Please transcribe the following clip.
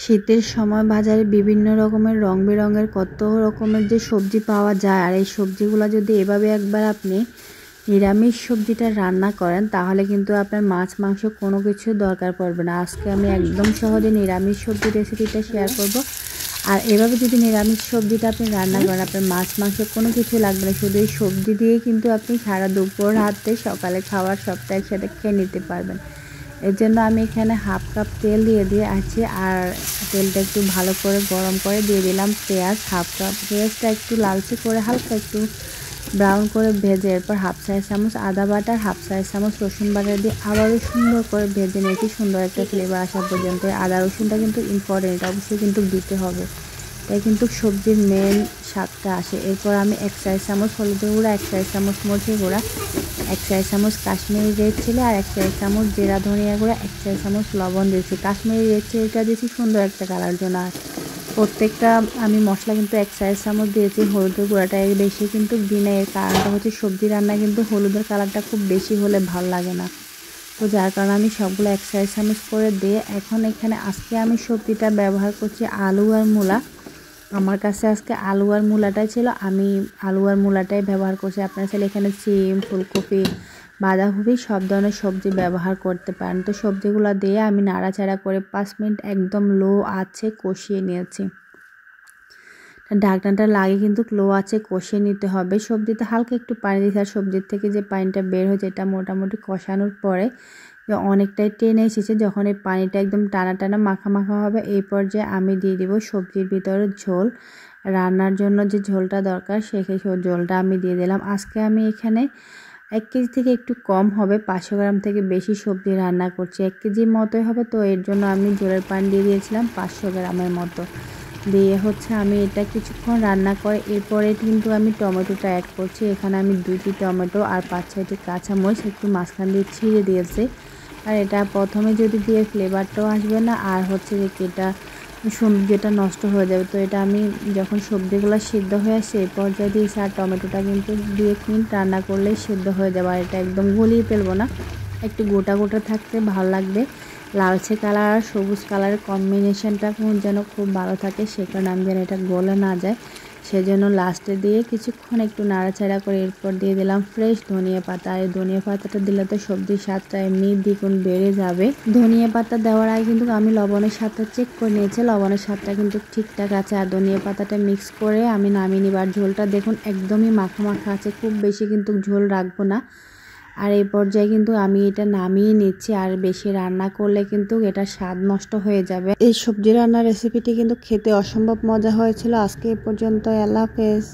শীতের সময় বাজারে বিভিন্ন রকমের রং বেরঙের কত রকমের যে সবজি পাওয়া যায়, আর এই সবজিগুলো যদি এভাবে একবার আপনি নিরামিষ সবজিটা রান্না করেন তাহলে কিন্তু আপনার মাছ মাংস কোনো কিছু দরকার পড়বে না। আজকে আমি একদম সহজে নিরামিষ সবজি রেসিপিটা শেয়ার করব। আর এভাবে যদি নিরামিষ সবজিটা আপনি রান্না করেন আপনার মাছ মাংস কোনো কিছু লাগবে না, শুধু এই সবজি দিয়ে কিন্তু আপনি সারা দুপুর রাতে সকালে খাওয়ার সবটা একসাথে খেয়ে নিতে পারবেন। এর জন্য আমি এখানে হাফ কাপ তেল দিয়ে আছি, আর তেলটা একটু ভালো করে গরম করে দিয়ে দিলাম পেঁয়াজ। হাফ কাপ পেঁয়াজটা একটু লালচে করে হালকা একটু ব্রাউন করে ভেজে এরপর হাফ চা চামচ আদা বাটা, হাফ চা চামচ রসুন বাটা দিয়ে আবারও সুন্দর করে ভেজে নিয়েছি, সুন্দর একটা ফ্লেভার আসা পর্যন্ত। আদা রসুনটা কিন্তু ইম্পর্টেন্ট, এটা অবশ্যই কিন্তু দিতে হবে, তাই কিন্তু সবজির মেন স্বাদটা আসে। এরপর আমি 1 চা চামচ হলুদের গুঁড়া, 1 চা চামচ মরিচের গুঁড়া, 1 চা চামচ কাশ্মীরি রেড চিলি আর 1 চা চামচ জিরা ধনিয়া গুঁড়া, 1 চা চামচ লবণ দিয়েছি। কাশ্মীরি রেড চিলিটা দিয়েছি সুন্দর একটা কালার জন্য। আর প্রত্যেকটা আমি মশলা কিন্তু 1 চা চামচ দিয়েছি। হলুদের গুঁড়াটা এর বেশি কিন্তু দিই না, এর কারণটা হচ্ছে সবজি রান্না কিন্তু হলুদের কালারটা খুব বেশি হলে ভালো লাগে না, তো যার কারণে আমি সবগুলো 1 চা চামচ করে দিয়ে এখন এখানে আজকে আমি সবজিটা ব্যবহার করছি আলু আর মূলা। আমার কাছে আজকে আলু আর মূলাটাই ছিল, আমি আলু আর মূলাটাই ব্যবহার করছি। আপনারা চাইলে এখানে সিম, ফুলকপি, বাঁধাকপি সব ধরনের সবজি ব্যবহার করতে পারেন। তো সবজিগুলো দিয়ে আমি নাড়াচাড়া করে 5 মিনিট একদম লো আঁচে কষিয়ে নিয়েছি। ঢাকনাটা লাগিয়ে কিন্তু লো আঁচে কষিয়ে নিতে হবে। সবজিতে হালকা একটু পানি দিতে, আর সবজির থেকে যে পানিটা বের হয়েছে এটা মোটামুটি কষানোর পরে অনেকটাই টেনে এসেছে। যখন এই পানিটা একদম টানা টানা মাখা মাখা হবে এই পর্যায়ে আমি দিয়ে দিব সবজির ভিতরে ঝোল। রান্নার জন্য যে ঝোলটা দরকার সেই ঝোলটা আমি দিয়ে দিলাম। আজকে আমি এখানে 1 কেজি থেকে একটু কম হবে, 500 গ্রাম থেকে বেশি সবজি রান্না করছি। 1 কেজির মতোই হবে, তো এর জন্য আমি ঝোলের পানি দিয়ে দিয়েছিলাম 500 গ্রামের মতো। দিয়ে আমি এটা কিছুক্ষণ রান্না করে এরপরে কিন্তু আমি টমেটোটা অ্যাড করছি। এখানে আমি 2টি টমেটো আর 5-6টি কাঁচামরিচ একটু মাঝখান দিয়ে ছিঁড়ে দিয়েছি। আর এটা প্রথমে যদি দিয়ে ফ্লেভারটাও আসবে না, আর যে এটা সবজিটা নষ্ট হয়ে যাবে। তো এটা আমি যখন সবজিগুলো সিদ্ধ হয়ে আসে এই পর্যায়ে দিয়েছি, আর টমেটোটা কিন্তু 2-1 মিনিট রান্না করলেই সিদ্ধ হয়ে যাবে। আর এটা একদম গলিয়ে ফেলবো না, একটু গোটা গোটা থাকতে ভালো লাগবে। লালচে কালার আর সবুজ কালারের কম্বিনেশনটা যেন খুব ভালো থাকে, সে কারণে আমি যেন এটা গলে না যায় সেজন্য লাস্টে দিয়ে কিছুক্ষণ একটু নাড়াচাড়া করে এরপর দিয়ে দিলাম ফ্রেশ ধনিয়া পাতা। আর এই ধনিয়া পাতাটা দিলে তো সবজির স্বাদটা এমনি দ্বিগুণ বেড়ে যাবে। ধনিয়া পাতা দেওয়ার আগে কিন্তু আমি লবণের স্বাদটা চেক করে নিয়েছি, লবণের স্বাদটা কিন্তু ঠিকঠাক আছে। আর ধনিয়া পাতাটা মিক্স করে আমি নামিয়ে নিব। আর ঝোলটা দেখুন একদমই মাখা মাখা আছে, খুব বেশি কিন্তু ঝোল রাখবো না। আর এই পর্যায়ে কিন্তু আমি এটা নামিয়ে নিচ্ছি, আর বেশি রান্না করলে কিন্তু এটা স্বাদ নষ্ট হয়ে যাবে। এই সবজি রান্নার রেসিপিটি কিন্তু খেতে অসম্ভব মজা হয়েছিল। আজকে এ পর্যন্ত, আল্লাহ হাফেজ।